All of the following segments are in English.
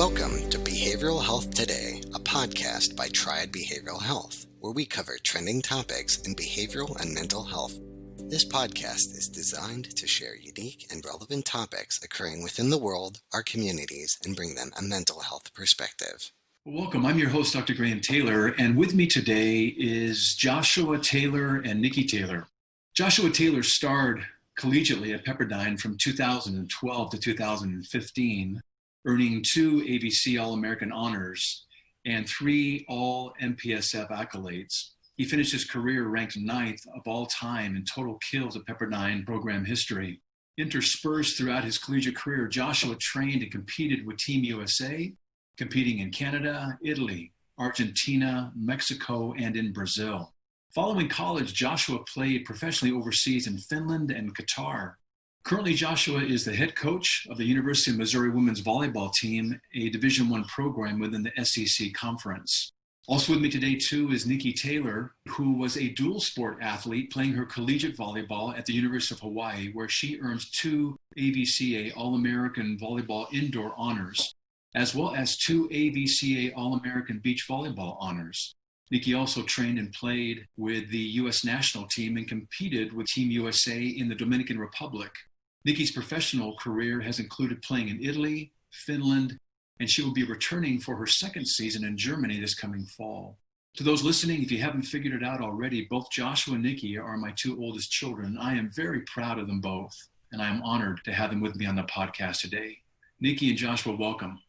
Welcome to Behavioral Health Today, a podcast by Triad Behavioral Health, where we cover trending topics in behavioral and mental health. This podcast is designed to share unique and relevant topics occurring within the world, our communities, and bring them a mental health perspective. Welcome. I'm your host, Dr. Graham Taylor, and with me today is Joshua Taylor and Nikki Taylor. Joshua Taylor starred collegiately at Pepperdine from 2012 to 2015, earning 2 ABC All-American honors and 3 All-MPSF accolades. He finished his career ranked 9th of all time in total kills at Pepperdine program history. Interspersed throughout his collegiate career, Joshua trained and competed with Team USA, competing in Canada, Italy, Argentina, Mexico, and in Brazil. Following college, Joshua played professionally overseas in Finland and Qatar. Currently, Joshua is the head coach of the University of Missouri women's volleyball team, a Division I program within the SEC conference. Also with me today, too, is Nikki Taylor, who was a dual sport athlete playing her collegiate volleyball at the University of Hawaii, where she earns 2 AVCA All-American Volleyball Indoor honors, as well as 2 AVCA All-American Beach Volleyball honors. Nikki also trained and played with the U.S. national team and competed with Team USA in the Dominican Republic. Nikki's professional career has included playing in Italy, Finland, and she will be returning for her second season in Germany this coming fall. To those listening, if you haven't figured it out already, both Joshua and Nikki are my 2 oldest children. I am very proud of them both, and I am honored to have them with me on the podcast today. Nikki and Joshua, welcome.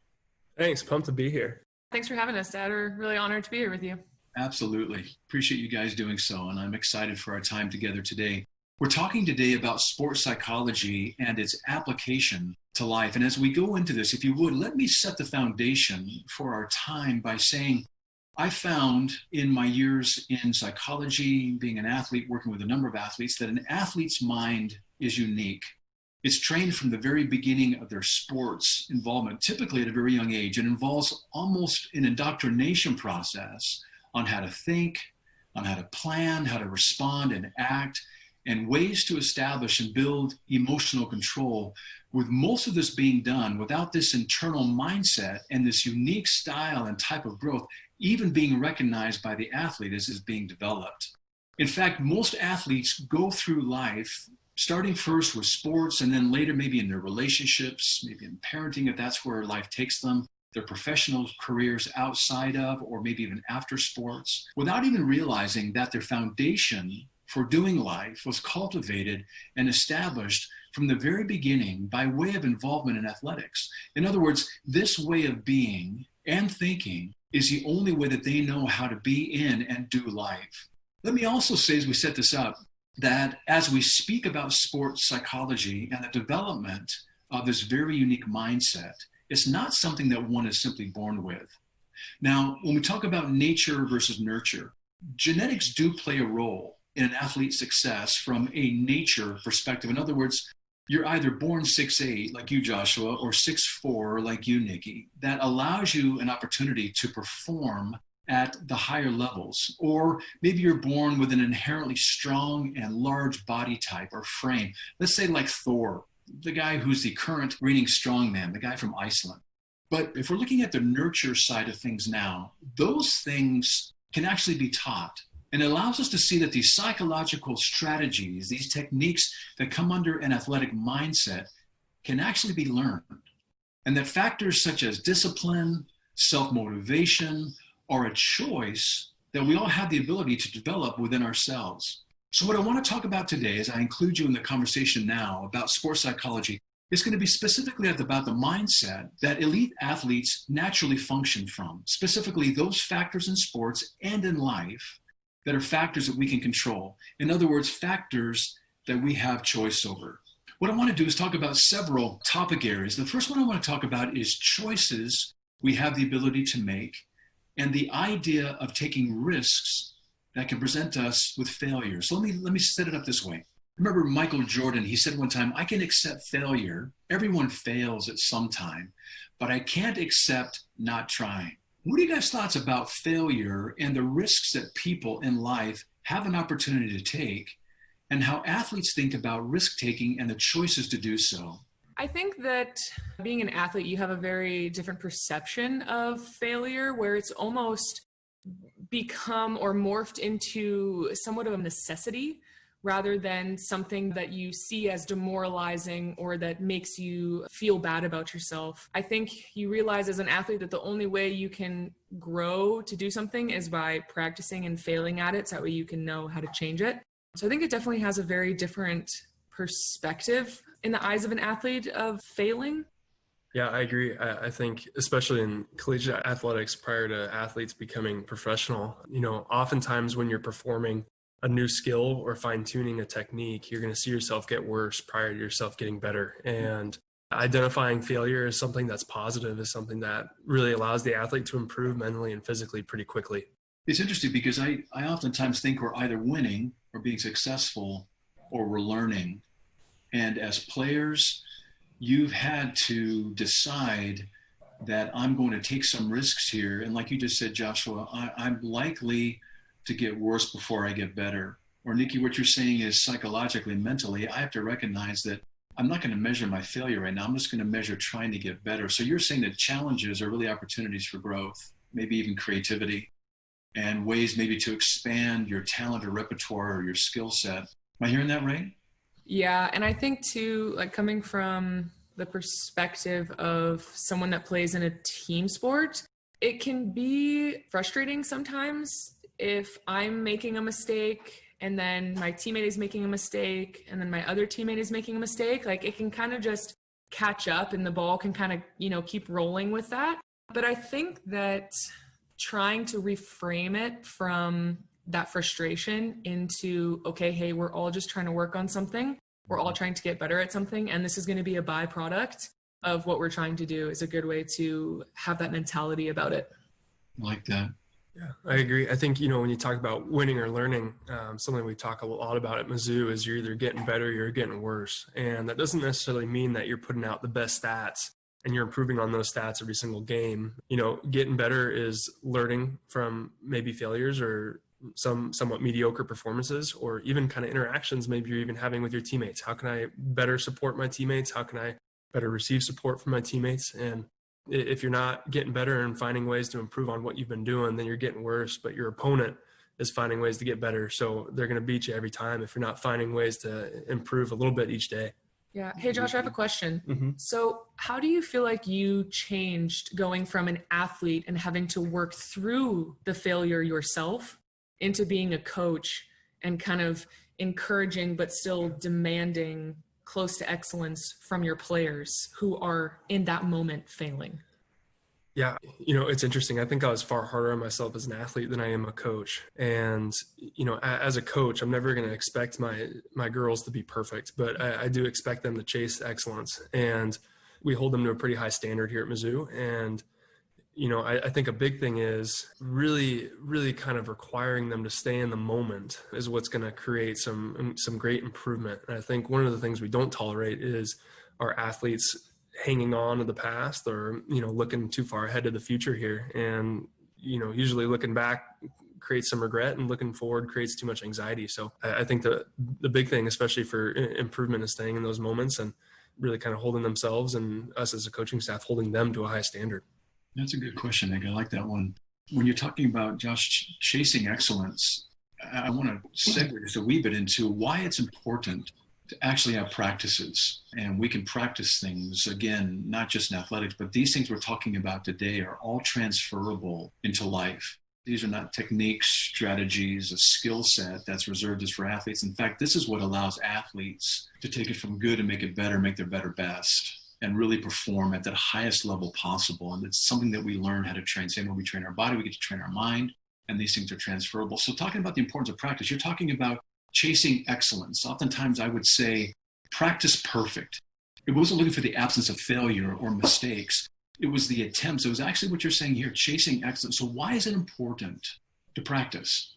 Thanks. Pumped to be here. Thanks for having us, Dad. We're really honored to be here with you. Absolutely. Appreciate you guys doing so, and I'm excited for our time together today. We're talking today about sports psychology and its application to life. And as we go into this, if you would, let me set the foundation for our time by saying, I found in my years in psychology, being an athlete, working with a number of athletes, that an athlete's mind is unique. It's trained from the very beginning of their sports involvement, typically at a very young age. It involves almost an indoctrination process on how to think, on how to plan, how to respond and act, and ways to establish and build emotional control, with most of this being done without this internal mindset and this unique style and type of growth even being recognized by the athlete as is being developed. In fact, most athletes go through life starting first with sports and then later maybe in their relationships, maybe in parenting if that's where life takes them, their professional careers outside of or maybe even after sports, without even realizing that their foundation for doing life was cultivated and established from the very beginning by way of involvement in athletics. In other words, this way of being and thinking is the only way that they know how to be in and do life. Let me also say, as we set this up, that as we speak about sports psychology and the development of this very unique mindset, it's not something that one is simply born with. Now, when we talk about nature versus nurture, genetics do play a role in an athlete's success from a nature perspective. In other words, you're either born 6'8", like you, Joshua, or 6'4", like you, Nikki. That allows you an opportunity to perform at the higher levels. Or maybe you're born with an inherently strong and large body type or frame. Let's say like Thor, the guy who's the current reigning strongman, the guy from Iceland. But if we're looking at the nurture side of things now, those things can actually be taught. And it allows us to see that these psychological strategies, these techniques that come under an athletic mindset can actually be learned. And that factors such as discipline, self-motivation, are a choice that we all have the ability to develop within ourselves. So what I want to talk about today, as I include you in the conversation now about sports psychology, is going to be specifically about the mindset that elite athletes naturally function from, specifically those factors in sports and in life that are factors that we can control. In other words, factors that we have choice over. What I want to do is talk about several topic areas. The first one I want to talk about is choices we have the ability to make and the idea of taking risks that can present us with failure. So let me set it up this way. Remember Michael Jordan, he said one time, I can accept failure. Everyone fails at some time, but I can't accept not trying. What are you guys' thoughts about failure and the risks that people in life have an opportunity to take, and how athletes think about risk-taking and the choices to do so? I think that being an athlete, you have a very different perception of failure where it's almost become or morphed into somewhat of a necessity rather than something that you see as demoralizing or that makes you feel bad about yourself. I think you realize as an athlete that the only way you can grow to do something is by practicing and failing at it, so that way you can know how to change it. So I think it definitely has a very different perspective in the eyes of an athlete of failing. Yeah, I agree. I think especially in collegiate athletics prior to athletes becoming professional, oftentimes when you're performing a new skill or fine-tuning a technique, you're going to see yourself get worse prior to yourself getting better. And identifying failure as something that's positive is something that really allows the athlete to improve mentally and physically pretty quickly. It's interesting because I oftentimes think we're either winning or being successful or we're learning. And as players, you've had to decide that I'm going to take some risks here. And like you just said, Joshua, I'm likely to get worse before I get better. Or Nikki, what you're saying is psychologically, mentally, I have to recognize that I'm not going to measure my failure right now. I'm just going to measure trying to get better. So you're saying that challenges are really opportunities for growth, maybe even creativity, and ways maybe to expand your talent or repertoire or your skill set. Am I hearing that right? Yeah, and I think too, like coming from the perspective of someone that plays in a team sport, it can be frustrating sometimes if I'm making a mistake and then my teammate is making a mistake and then my other teammate is making a mistake. Like it can kind of just catch up and the ball can kind of, keep rolling with that. But I think that trying to reframe it from that frustration into, okay, hey, we're all just trying to work on something. We're all trying to get better at something. And this is going to be a byproduct of what we're trying to do is a good way to have that mentality about it. I like that. Yeah, I agree. I think, when you talk about winning or learning, something we talk a lot about at Mizzou is you're either getting better or you're getting worse. And that doesn't necessarily mean that you're putting out the best stats and you're improving on those stats every single game. Getting better is learning from maybe failures or somewhat mediocre performances or even kind of interactions maybe you're even having with your teammates. How can I better support my teammates? How can I better receive support from my teammates? And if you're not getting better and finding ways to improve on what you've been doing, then you're getting worse, but your opponent is finding ways to get better. So they're going to beat you every time if you're not finding ways to improve a little bit each day. Yeah. Hey, Josh, I have a question. Mm-hmm. So how do you feel like you changed going from an athlete and having to work through the failure yourself into being a coach and kind of encouraging but still demanding close to excellence from your players who are in that moment failing? Yeah, it's interesting. I think I was far harder on myself as an athlete than I am a coach. And, as a coach, I'm never going to expect my girls to be perfect, but I do expect them to chase excellence. And we hold them to a pretty high standard here at Mizzou. And, I think a big thing is really, really kind of requiring them to stay in the moment is what's going to create some great improvement. And I think one of the things we don't tolerate is our athletes hanging on to the past or, looking too far ahead to the future here. And, usually looking back creates some regret and looking forward creates too much anxiety. So I think the big thing, especially for improvement, is staying in those moments and really kind of holding themselves and us as a coaching staff, holding them to a high standard. That's a good question, Nick. I like that one. When you're talking about, Josh, chasing excellence, I want to segue just a wee bit into why it's important to actually have practices. And we can practice things, again, not just in athletics, but these things we're talking about today are all transferable into life. These are not techniques, strategies, a skill set that's reserved just for athletes. In fact, this is what allows athletes to take it from good and make it better, make their better best, and really perform at that highest level possible. And it's something that we learn how to train. Same when we train our body, we get to train our mind, and these things are transferable. So talking about the importance of practice, you're talking about chasing excellence. Oftentimes I would say practice perfect. It wasn't looking for the absence of failure or mistakes. It was the attempts. It was actually what you're saying here, chasing excellence. So why is it important to practice?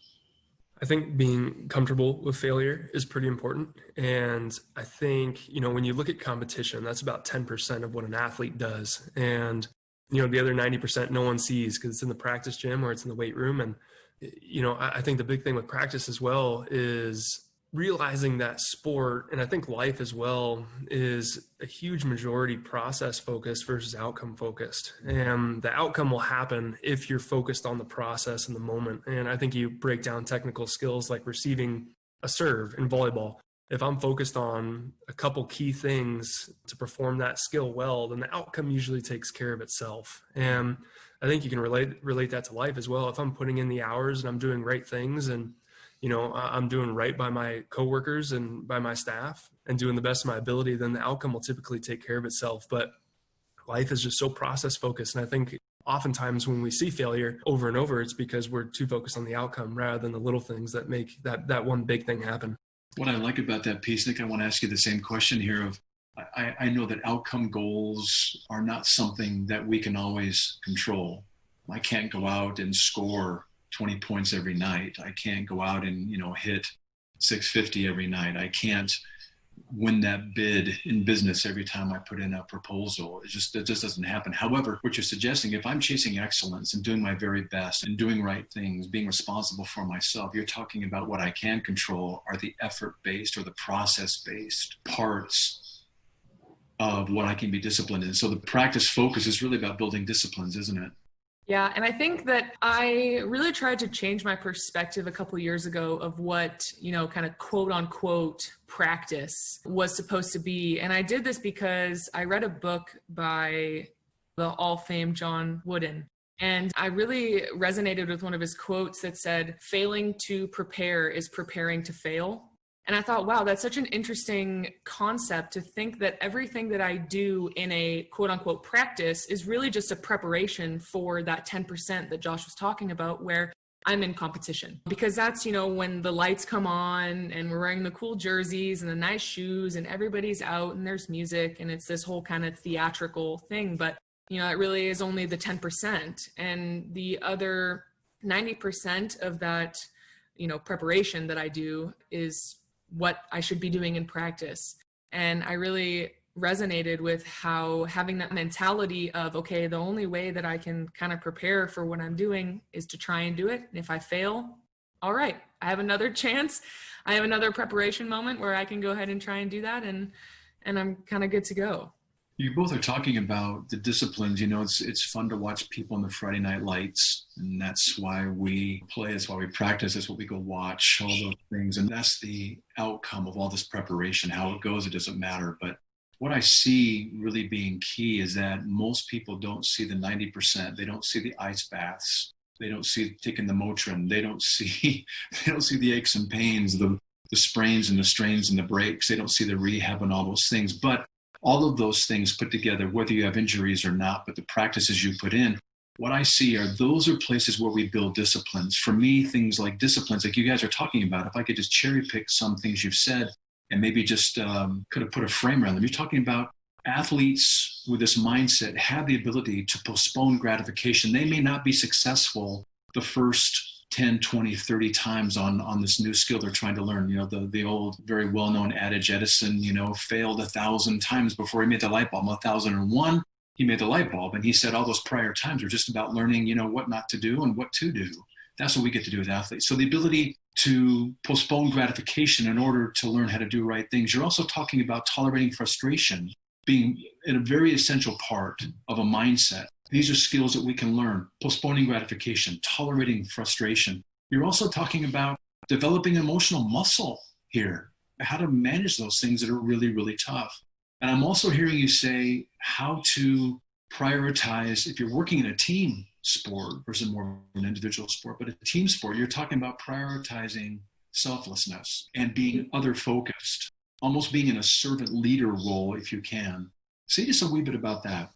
I think being comfortable with failure is pretty important. And I think, when you look at competition, that's about 10% of what an athlete does. And, the other 90% no one sees because it's in the practice gym or it's in the weight room. And, I think the big thing with practice as well is realizing that sport, and I think life as well, is a huge majority process focused versus outcome focused. And the outcome will happen if you're focused on the process in the moment. And I think you break down technical skills like receiving a serve in volleyball. If I'm focused on a couple key things to perform that skill well, then the outcome usually takes care of itself. And I think you can relate that to life as well. If I'm putting in the hours and I'm doing right things, and I'm doing right by my coworkers and by my staff and doing the best of my ability, then the outcome will typically take care of itself. But life is just so process focused. And I think oftentimes when we see failure over and over, it's because we're too focused on the outcome rather than the little things that make that one big thing happen. What I like about that piece, Nick, I want to ask you the same question here of, I know that outcome goals are not something that we can always control. I can't go out and score 20 points every night. I can't go out and, hit 650 every night. I can't win that bid in business every time I put in a proposal. It just doesn't happen. However, what you're suggesting, if I'm chasing excellence and doing my very best and doing right things, being responsible for myself, you're talking about what I can control are the effort-based or the process-based parts of what I can be disciplined in. So the practice focus is really about building disciplines, isn't it? Yeah, and I think that I really tried to change my perspective a couple years ago of what, kind of quote unquote practice was supposed to be. And I did this because I read a book by the all-famed John Wooden. And I really resonated with one of his quotes that said, "Failing to prepare is preparing to fail." And I thought, wow, that's such an interesting concept to think that everything that I do in a quote unquote practice is really just a preparation for that 10% that Josh was talking about, where I'm in competition. Because that's, when the lights come on and we're wearing the cool jerseys and the nice shoes and everybody's out and there's music and it's this whole kind of theatrical thing. But, it really is only the 10%. And the other 90% of that, preparation that I do is what I should be doing in practice. And I really resonated with how having that mentality of, okay, the only way that I can kind of prepare for what I'm doing is to try and do it. And if I fail, all right, I have another chance. I have another preparation moment where I can go ahead and try and do that. And I'm kind of good to go. You both are talking about the disciplines. It's fun to watch people in the Friday night lights, and that's why we play. That's why we practice. That's what we go watch, all those things. And that's the outcome of all this preparation. How it goes, it doesn't matter. But what I see really being key is that most people don't see the 90%. They don't see the ice baths. They don't see taking the Motrin. They don't see the aches and pains, the sprains and the strains and the breaks. They don't see the rehab and all those things. But all of those things put together, whether you have injuries or not, but the practices you put in, what I see are those are places where we build disciplines. For me, things like disciplines, like you guys are talking about, if I could just cherry pick some things you've said and maybe just could have put a frame around them. You're talking about athletes with this mindset have the ability to postpone gratification. They may not be successful the first 10, 20, 30 times on this new skill they're trying to learn. The old, very well-known adage, Edison, failed 1,000 times before he made the light bulb. 1,001, he made the light bulb. And he said all those prior times were just about learning, what not to do and what to do. That's what we get to do with athletes. So the ability to postpone gratification in order to learn how to do right things. You're also talking about tolerating frustration being a very essential part of a mindset. These are skills that we can learn: postponing gratification, tolerating frustration. You're also talking about developing emotional muscle here, how to manage those things that are really, really tough. And I'm also hearing you say how to prioritize, if you're working in a team sport versus more an individual sport, but a team sport, you're talking about prioritizing selflessness and being other focused, almost being in a servant leader role if you can. Say just a wee bit about that.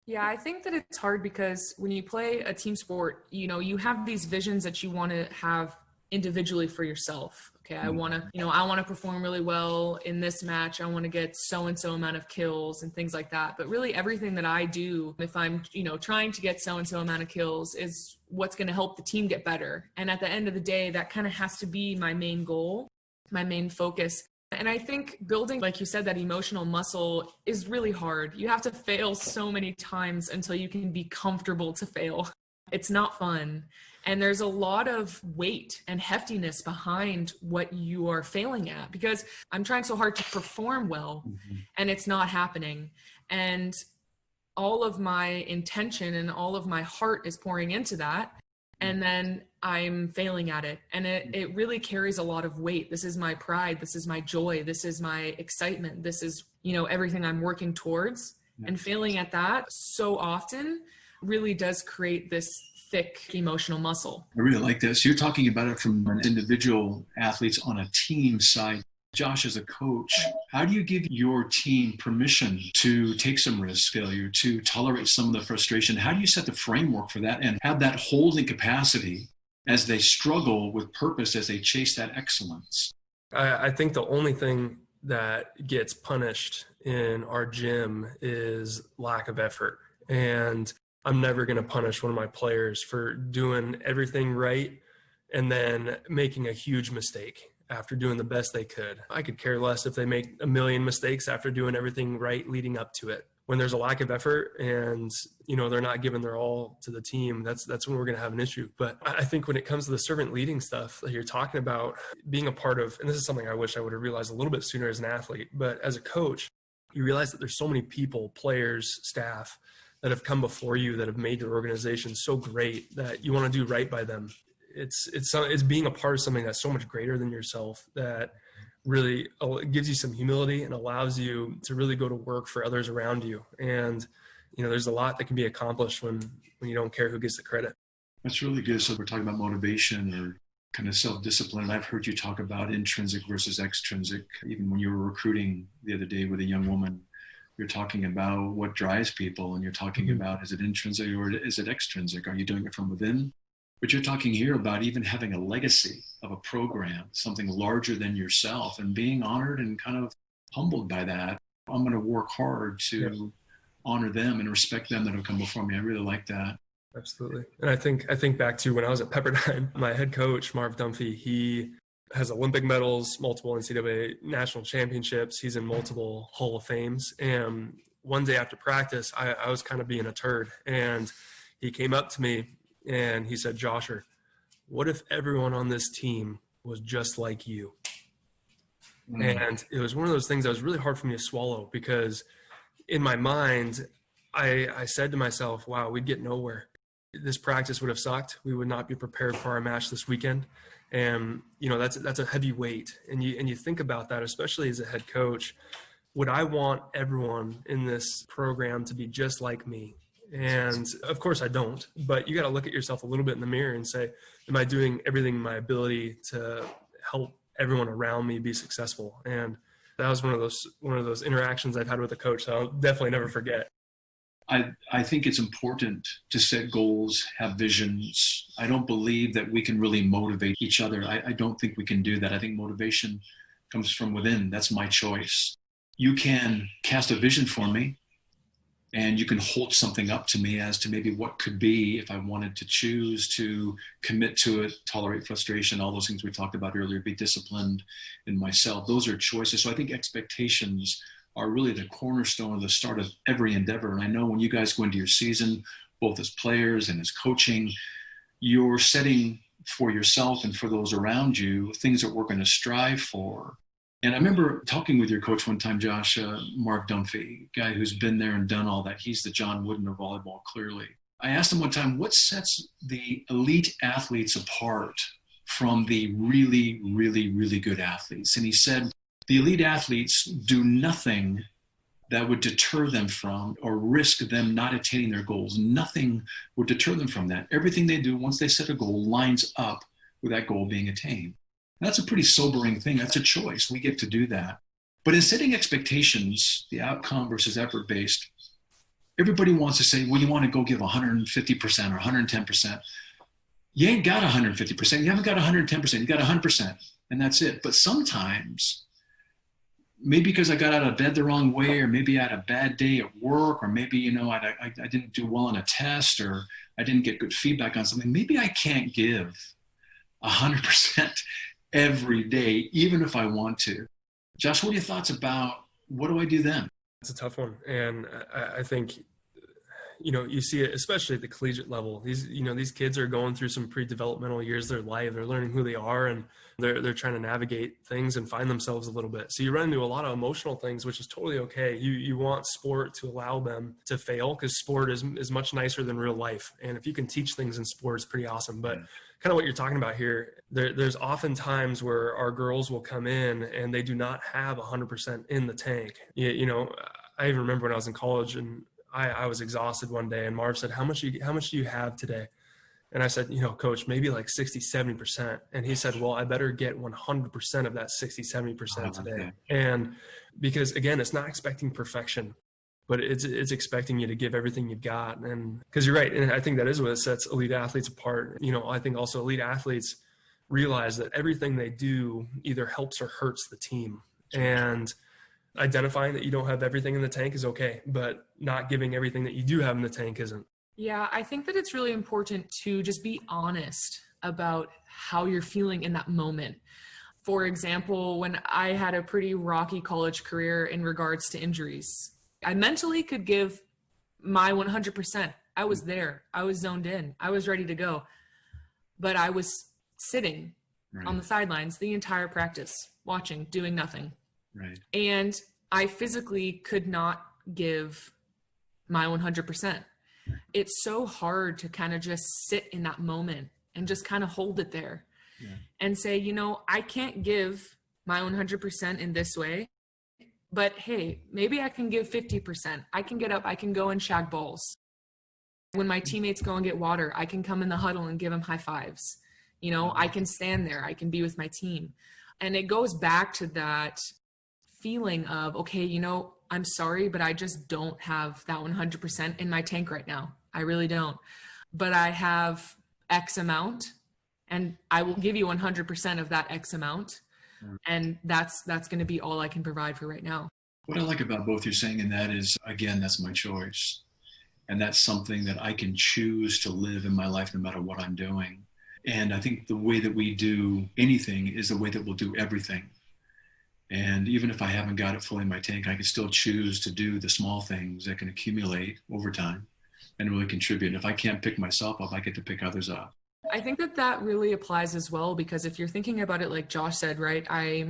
Yeah, I think that it's hard because when you play a team sport, you have these visions that you want to have individually for yourself. Okay, I want to perform really well in this match. I want to get so-and-so amount of kills and things like that. But really everything that I do, if I'm, trying to get so-and-so amount of kills, is what's going to help the team get better. And at the end of the day, that kind of has to be my main goal, my main focus. And I think building, like you said, that emotional muscle is really hard. You have to fail so many times until you can be comfortable to fail. It's not fun. And there's a lot of weight and heftiness behind what you are failing at, because I'm trying so hard to perform well and it's not happening. And all of my intention and all of my heart is pouring into that. And then I'm failing at it. And it really carries a lot of weight. This is my pride. This is my joy. This is my excitement. This is, everything I'm working towards. And failing at that so often really does create this thick emotional muscle. I really like this. You're talking about it from an individual athletes on a team side. Josh, as a coach, how do you give your team permission to take some risk, failure, to tolerate some of the frustration? How do you set the framework for that and have that holding capacity as they struggle with purpose, as they chase that excellence? I think the only thing that gets punished in our gym is lack of effort. And I'm never going to punish one of my players for doing everything right and then making a huge mistake after doing the best they could. I could care less if they make a million mistakes after doing everything right leading up to it. When there's a lack of effort and, they're not giving their all to the team, that's when we're going to have an issue. But I think when it comes to the servant leading stuff that you're talking about, being a part of, and this is something I wish I would have realized a little bit sooner as an athlete, but as a coach, you realize that there's so many people, players, staff, that have come before you that have made your organization so great that you want to do right by them. It's being a part of something that's so much greater than yourself that really gives you some humility and allows you to really go to work for others around you. And, there's a lot that can be accomplished when you don't care who gets the credit. That's really good. So we're talking about motivation or kind of self-discipline. And I've heard you talk about intrinsic versus extrinsic. Even when you were recruiting the other day with a young woman, you're talking about what drives people, and you're talking about, is it intrinsic or is it extrinsic? Are you doing it from within? But you're talking here about even having a legacy of a program, something larger than yourself, and being honored and kind of humbled by that. I'm going to work hard to honor them and respect them that have come before me. I really like that. Absolutely. And I think back to when I was at Pepperdine, my head coach, Marv Dunphy, he has Olympic medals, multiple NCAA national championships. He's in multiple Hall of Fames. And one day after practice, I was kind of being a turd. And he came up to me and he said, "Joshua, what if everyone on this team was just like you?" And it was one of those things that was really hard for me to swallow, because in my mind, I said to myself, wow, we'd get nowhere. This practice would have sucked. We would not be prepared for our match this weekend. And, that's a heavy weight. And you think about that, especially as a head coach. Would I want everyone in this program to be just like me? And of course I don't, but you got to look at yourself a little bit in the mirror and say, am I doing everything in my ability to help everyone around me be successful? And that was one of those interactions I've had with a coach that I'll definitely never forget. I think it's important to set goals, have visions. I don't believe that we can really motivate each other. I don't think we can do that. I think motivation comes from within. That's my choice. You can cast a vision for me, and you can hold something up to me as to maybe what could be if I wanted to choose to commit to it, tolerate frustration, all those things we talked about earlier, be disciplined in myself. Those are choices. So I think expectations are really the cornerstone of the start of every endeavor. And I know when you guys go into your season, both as players and as coaching, you're setting for yourself and for those around you things that we're going to strive for. And I remember talking with your coach one time, Josh, Mark Dunphy, guy who's been there and done all that. He's the John Wooden of volleyball, clearly. I asked him one time, what sets the elite athletes apart from the really, really, really good athletes? And he said, the elite athletes do nothing that would deter them from or risk them not attaining their goals. Nothing would deter them from that. Everything they do once they set a goal lines up with that goal being attained. That's a pretty sobering thing. That's a choice. We get to do that. But in setting expectations, the outcome versus effort-based, everybody wants to say, well, you want to go give 150% or 110%. You ain't got 150%. You haven't got 110%. You got 100%. And that's it. But sometimes, maybe because I got out of bed the wrong way, or maybe I had a bad day at work, or maybe, I didn't do well on a test, or I didn't get good feedback on something. Maybe I can't give 100% every day, even if I want to. Josh, what are your thoughts about what do I do then? It's a tough one. And I think, you see it, especially at the collegiate level. These kids are going through some pre-developmental years of their life. They're learning who they are, and they're trying to navigate things and find themselves a little bit. So you run into a lot of emotional things, which is totally okay. You want sport to allow them to fail, because sport is much nicer than real life. And if you can teach things in sport, it's pretty awesome. But kind of what you're talking about here, there's often times where our girls will come in and they do not have 100% in the tank. I even remember when I was in college and I was exhausted one day, and Marv said, how much do you have today? And I said, coach, maybe like 60, 70%. And he said, well, I better get 100% of that 60, 70% today. And because again, it's not expecting perfection, but it's expecting you to give everything you've got. And because you're right. And I think that is what sets elite athletes apart. I think also elite athletes realize that everything they do either helps or hurts the team. And identifying that you don't have everything in the tank is okay, but not giving everything that you do have in the tank isn't. Yeah, I think that it's really important to just be honest about how you're feeling in that moment. For example, when I had a pretty rocky college career in regards to injuries, I mentally could give my 100%. I was there. I was zoned in. I was ready to go. But I was sitting on the sidelines the entire practice, watching, doing nothing. Right. And I physically could not give my 100%. It's so hard to kind of just sit in that moment and just kind of hold it there and say, I can't give my 100% in this way, but hey, maybe I can give 50%. I can get up, I can go and shag balls. When my teammates go and get water, I can come in the huddle and give them high fives. I can stand there, I can be with my team. And it goes back to that feeling of, okay, I'm sorry, but I just don't have that 100% in my tank right now. I really don't. But I have X amount, and I will give you 100% of that X amount. And that's going to be all I can provide for right now. What I like about both you're saying in that is, again, that's my choice. And that's something that I can choose to live in my life no matter what I'm doing. And I think the way that we do anything is the way that we'll do everything. And even if I haven't got it fully in my tank, I can still choose to do the small things that can accumulate over time and really contribute. And if I can't pick myself up, I get to pick others up. I think that really applies as well, because if you're thinking about it, like Josh said, right, I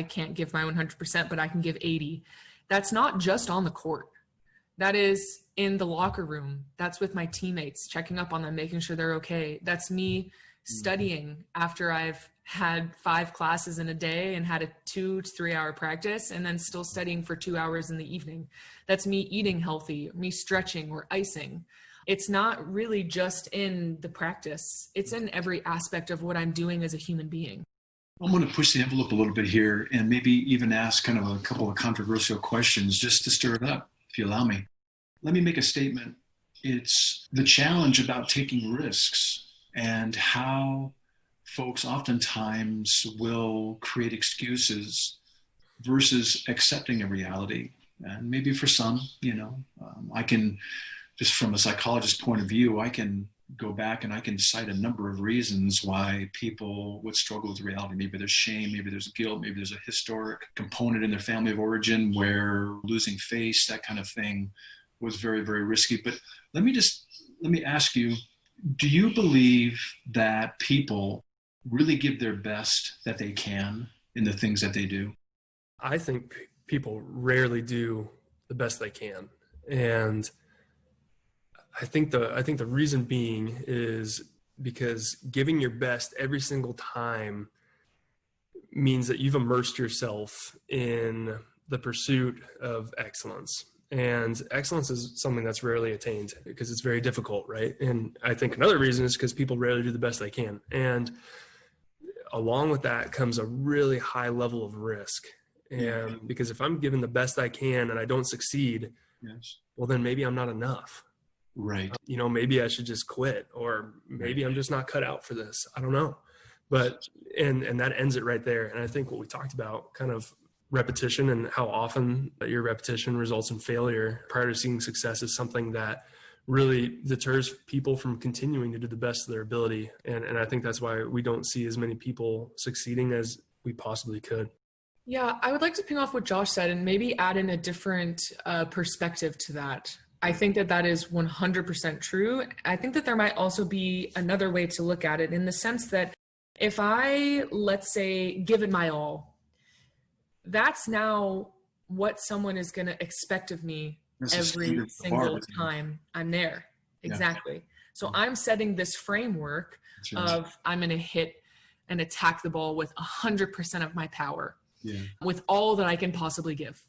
can't give my 100%, but I can give 80. That's not just on the court. That is in the locker room. That's with my teammates, checking up on them, making sure they're okay. That's me studying after I've had 5 classes in a day and had a 2 to 3 hour practice, and then still studying for 2 hours in the evening. That's me eating healthy, me stretching or icing. It's not really just in the practice. It's in every aspect of what I'm doing as a human being. I'm going to push the envelope a little bit here and maybe even ask kind of a couple of controversial questions just to stir it up, if you allow me. Let me make a statement. It's the challenge about taking risks and how folks oftentimes will create excuses versus accepting a reality. And maybe for some, I can, just from a psychologist's point of view, I can go back and I can cite a number of reasons why people would struggle with reality. Maybe there's shame, maybe there's guilt, maybe there's a historic component in their family of origin where losing face, that kind of thing, was very, very risky. But let me ask you, do you believe that people really give their best that they can in the things that they do? I think people rarely do the best they can. And I think the reason being is because giving your best every single time means that you've immersed yourself in the pursuit of excellence. And excellence is something that's rarely attained because it's very difficult, right? And I think another reason is because people rarely do the best they can. And along with that comes a really high level of risk. And because if I'm giving the best I can and I don't succeed, well, then maybe I'm not enough. Right. Maybe I should just quit, or maybe I'm just not cut out for this. I don't know. But, and that ends it right there. And I think what we talked about, kind of repetition and how often your repetition results in failure prior to seeing success, is something that really deters people from continuing to do the best of their ability. And I think that's why we don't see as many people succeeding as we possibly could. Yeah, I would like to ping off what Josh said and maybe add in a different perspective to that. I think that that is 100% true. I think that there might also be another way to look at it, in the sense that if I, let's say, give it my all, that's now what someone is going to expect of me every single time I'm there. Exactly. So I'm setting this framework of I'm going to hit and attack the ball with 100% of my power, with all that I can possibly give.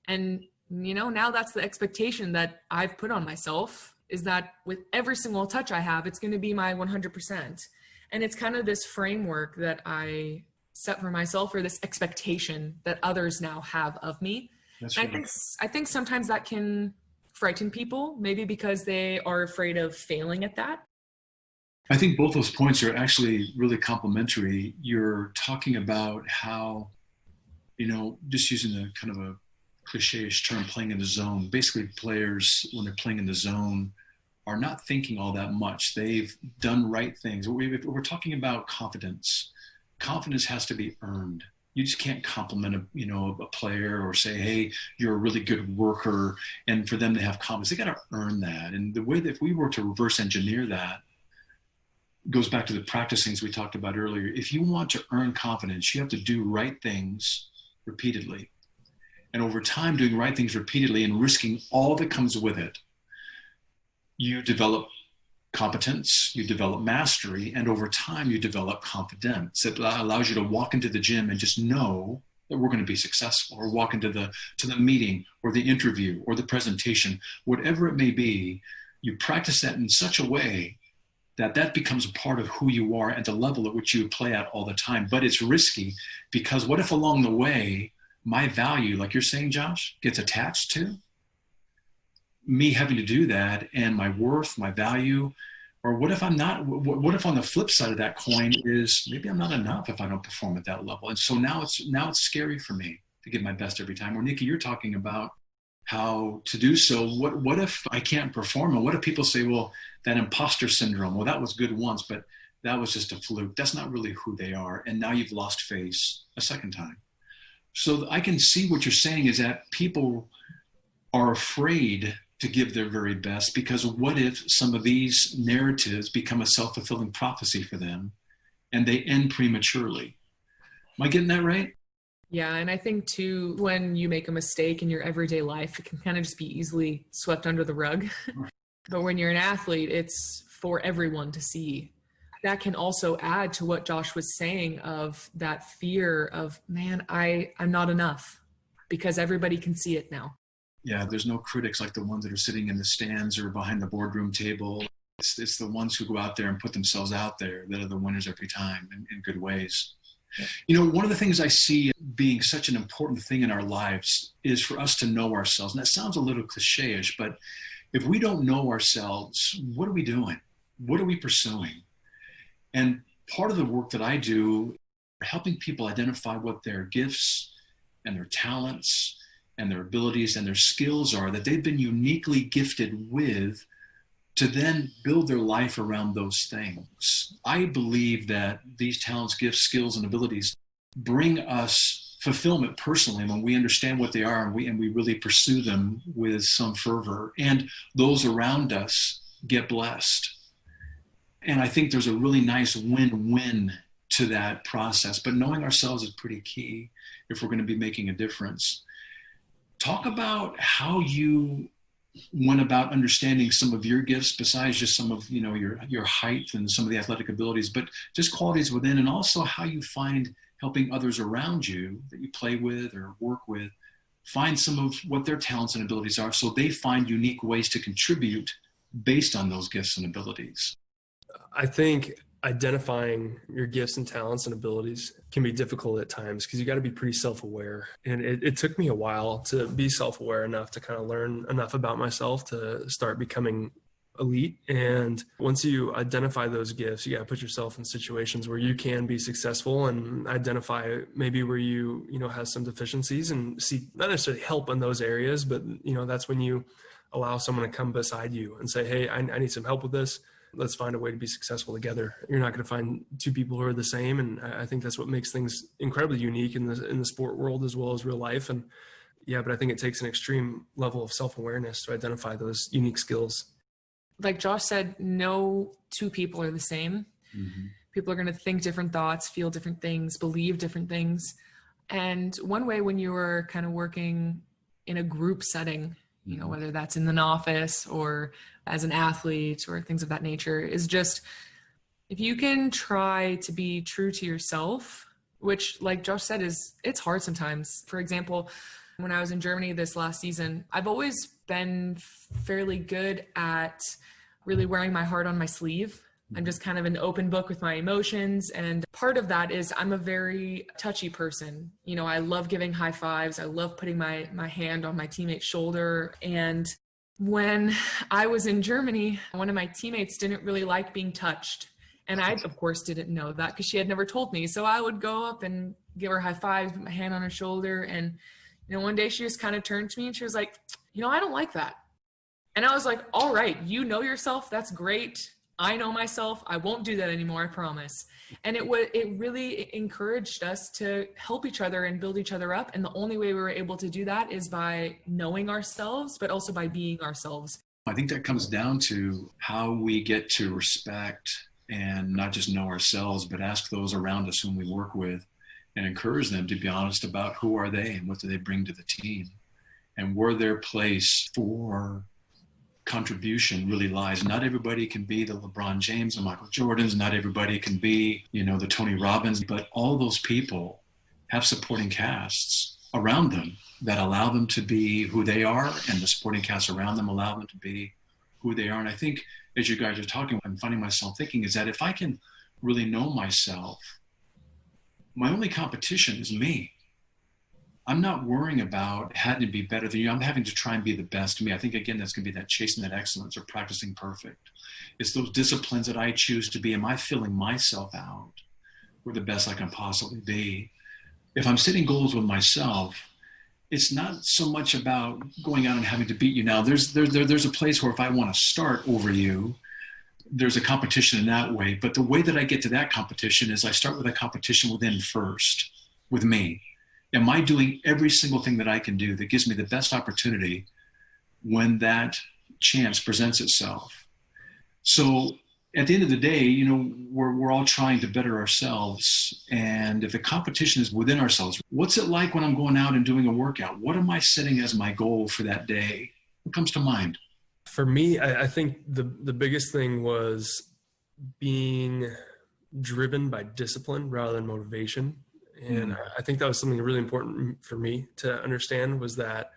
And, now that's the expectation that I've put on myself, is that with every single touch I have, it's going to be my 100%. And it's kind of this framework that I set for myself, or this expectation that others now have of me. I think sometimes that can frighten people, maybe because they are afraid of failing at that. I think both those points are actually really complementary. You're talking about how, just using a kind of a cliche-ish term, playing in the zone. Basically, players, when they're playing in the zone, are not thinking all that much. They've done right things. We're talking about confidence. Confidence has to be earned. You just can't compliment a player or say, hey, you're a really good worker, and for them to have confidence, they got to earn that. And the way that if we were to reverse engineer that, goes back to the practice things we talked about earlier. If you want to earn confidence, you have to do right things repeatedly. And over time, doing right things repeatedly and risking all that comes with it, you develop competence, you develop mastery, and over time you develop confidence. It allows you to walk into the gym and just know that we're going to be successful, or walk into the meeting or the interview or the presentation, whatever it may be. You practice that in such a way that that becomes a part of who you are at the level at which you play at all the time. But it's risky, because what if along the way my value, like you're saying, Josh, gets attached to me having to do that, and my worth, my value? Or what if I'm not, what if on the flip side of that coin is maybe I'm not enough if I don't perform at that level? And so now it's scary for me to give my best every time. Or Nikki, you're talking about how to do so. What if I can't perform? And what if people say, well, that imposter syndrome, well, that was good once, but that was just a fluke. That's not really who they are. And now you've lost face a second time. So I can see what you're saying is that people are afraid to give their very best, because what if some of these narratives become a self-fulfilling prophecy for them and they end prematurely? Am I getting that right? Yeah, and I think too, when you make a mistake in your everyday life, it can kind of just be easily swept under the rug. But when you're an athlete, it's for everyone to see. That can also add to what Josh was saying, of that fear of, man, I'm not enough, because everybody can see it now. Yeah, there's no critics like the ones that are sitting in the stands or behind the boardroom table. It's the ones who go out there and put themselves out there that are the winners every time, in good ways. Yeah. One of the things I see being such an important thing in our lives is for us to know ourselves. And that sounds a little cliche-ish, but if we don't know ourselves, what are we doing? What are we pursuing? And part of the work that I do, helping people identify what their gifts and their talents and their abilities and their skills are, that they've been uniquely gifted with, to then build their life around those things. I believe that these talents, gifts, skills, and abilities bring us fulfillment personally when we understand what they are, and we really pursue them with some fervor, and those around us get blessed. And I think there's a really nice win-win to that process. But knowing ourselves is pretty key if we're going to be making a difference. Talk about how you went about understanding some of your gifts, besides just some of your height and some of the athletic abilities, but just qualities within, and also how you find helping others around you that you play with or work with find some of what their talents and abilities are, so they find unique ways to contribute based on those gifts and abilities. I think identifying your gifts and talents and abilities can be difficult at times, because you got to be pretty self-aware. And it took me a while to be self-aware enough to kind of learn enough about myself to start becoming elite. And once you identify those gifts, you got to put yourself in situations where you can be successful, and identify maybe where you have some deficiencies, and seek not necessarily help in those areas, but that's when you allow someone to come beside you and say, hey, I need some help with this. Let's find a way to be successful together. You're not going to find two people who are the same. And I think that's what makes things incredibly unique in the sport world as well as real life. And, Yeah, but I think it takes an extreme level of self-awareness to identify those unique skills. Like Josh said, no two people are the same. Mm-hmm. People are going to think different thoughts, feel different things, believe different things. And one way when you're kind of working in a group setting, you know, whether that's in an office or as an athlete or things of that nature, is just if you can try to be true to yourself, which like Josh said, it's hard sometimes. For example, when I was in Germany this last season, I've always been fairly good at really wearing my heart on my sleeve. I'm just kind of an open book with my emotions. And part of that is I'm a very touchy person. You know, I love giving high fives. I love putting my hand on my teammate's shoulder. And when I was in Germany, one of my teammates didn't really like being touched. And I, of course, didn't know that because she had never told me. So I would go up and give her high fives, put my hand on her shoulder. And, you know, one day she just kind of turned to me and she was like, you know, I don't like that. And I was like, all right, you know yourself. That's great. I know myself. I won't do that anymore. I promise. And it really encouraged us to help each other and build each other up. And the only way we were able to do that is by knowing ourselves, but also by being ourselves. I think that comes down to how we get to respect and not just know ourselves, but ask those around us whom we work with and encourage them to be honest about who are they and what do they bring to the team and where their place for contribution really lies. Not everybody can be the LeBron James and Michael Jordans. Not everybody can be, you know, the Tony Robbins, but all those people have supporting casts around them that allow them to be who they are, and the supporting casts around them allow them to be who they are. And I think as you guys are talking, I'm finding myself thinking is that if I can really know myself, my only competition is me. I'm not worrying about having to be better than you. I'm having to try and be the best of me. I think, again, that's going to be that chasing that excellence or practicing perfect. It's those disciplines that I choose to be. Am I filling myself out for the best I can possibly be? If I'm setting goals with myself, it's not so much about going out and having to beat you. Now, there's a place where if I want to start over you, there's a competition in that way. But the way that I get to that competition is I start with a competition within first, with me. Am I doing every single thing that I can do that gives me the best opportunity when that chance presents itself? So at the end of the day, you know, we're all trying to better ourselves. And if the competition is within ourselves, what's it like when I'm going out and doing a workout? What am I setting as my goal for that day? What comes to mind? For me, I think the biggest thing was being driven by discipline rather than motivation. And I think that was something really important for me to understand, was that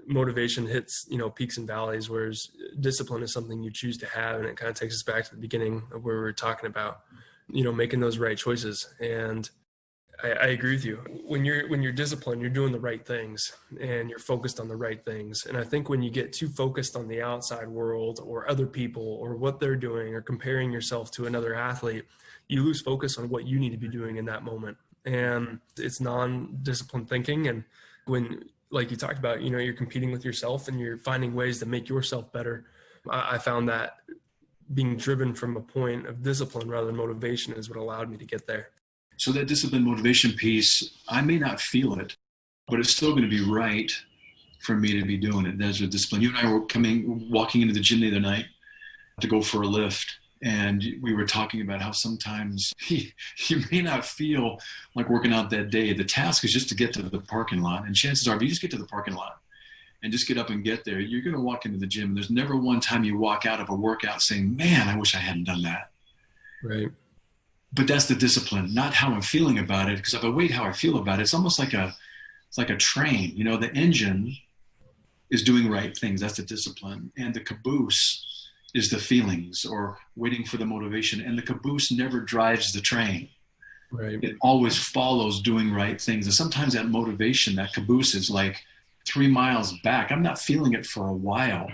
motivation hits, you know, peaks and valleys, whereas discipline is something you choose to have. And it kind of takes us back to the beginning of where we were talking about, you know, making those right choices. And I agree with you. When you're disciplined, you're doing the right things and you're focused on the right things. And I think when you get too focused on the outside world or other people or what they're doing or comparing yourself to another athlete, you lose focus on what you need to be doing in that moment. And it's non-disciplined thinking. And when, like you talked about, you know, you're competing with yourself and you're finding ways to make yourself better. I found that being driven from a point of discipline rather than motivation is what allowed me to get there. So that discipline motivation piece, I may not feel it, but it's still going to be right for me to be doing it. There's a discipline. You and I were walking into the gym the other night to go for a lift. And we were talking about how sometimes you may not feel like working out that day. The task is just to get to the parking lot. And chances are, if you just get to the parking lot and just get up and get there, you're going to walk into the gym. There's never one time you walk out of a workout saying, man, I wish I hadn't done that. Right. But that's the discipline, not how I'm feeling about it. Because if I wait how I feel about it, it's almost like a train. You know, the engine is doing right things. That's the discipline. And the caboose is the feelings or waiting for the motivation. And the caboose never drives the train. Right. It always follows doing right things. And sometimes that motivation, that caboose is like 3 miles back. I'm not feeling it for a while,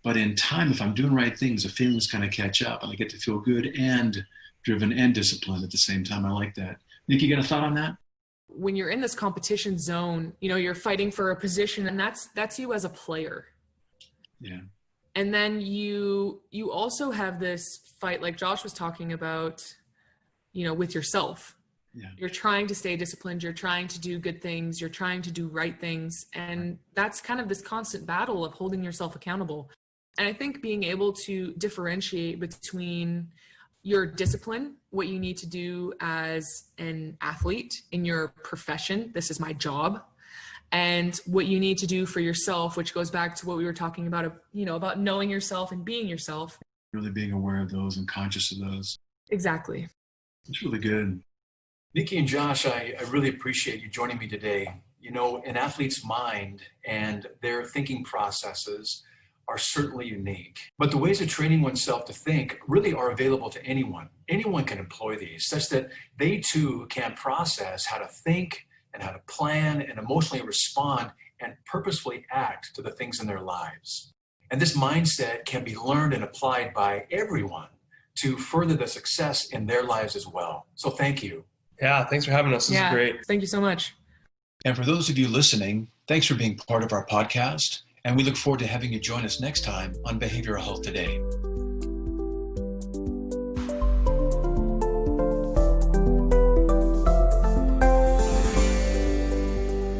but in time, if I'm doing right things, the feelings kind of catch up and I get to feel good and driven and disciplined at the same time. I like that. Nikki, you got a thought on that? When you're in this competition zone, you know, you're fighting for a position, and that's you as a player. Yeah. And then you also have this fight, like Josh was talking about, you know, with yourself. Yeah. You're trying to stay disciplined. You're trying to do good things. You're trying to do right things. And that's kind of this constant battle of holding yourself accountable. And I think being able to differentiate between your discipline, what you need to do as an athlete in your profession, this is my job, and what you need to do for yourself, which goes back to what we were talking about, about knowing yourself and being yourself. Really being aware of those and conscious of those. Exactly. It's really good. Nikki and Josh, I really appreciate you joining me today. An athlete's mind and their thinking processes are certainly unique. But the ways of training oneself to think really are available to anyone. Anyone can employ these, such that they too can process how to think and how to plan and emotionally respond and purposefully act to the things in their lives. And this mindset can be learned and applied by everyone to further the success in their lives as well. So thank you. Yeah, thanks for having us. This is great. Thank you so much. And for those of you listening, thanks for being part of our podcast. And we look forward to having you join us next time on Behavioral Health Today.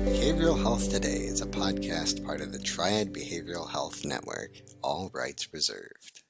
Behavioral Health Today is a podcast part of the Triad Behavioral Health Network, all rights reserved.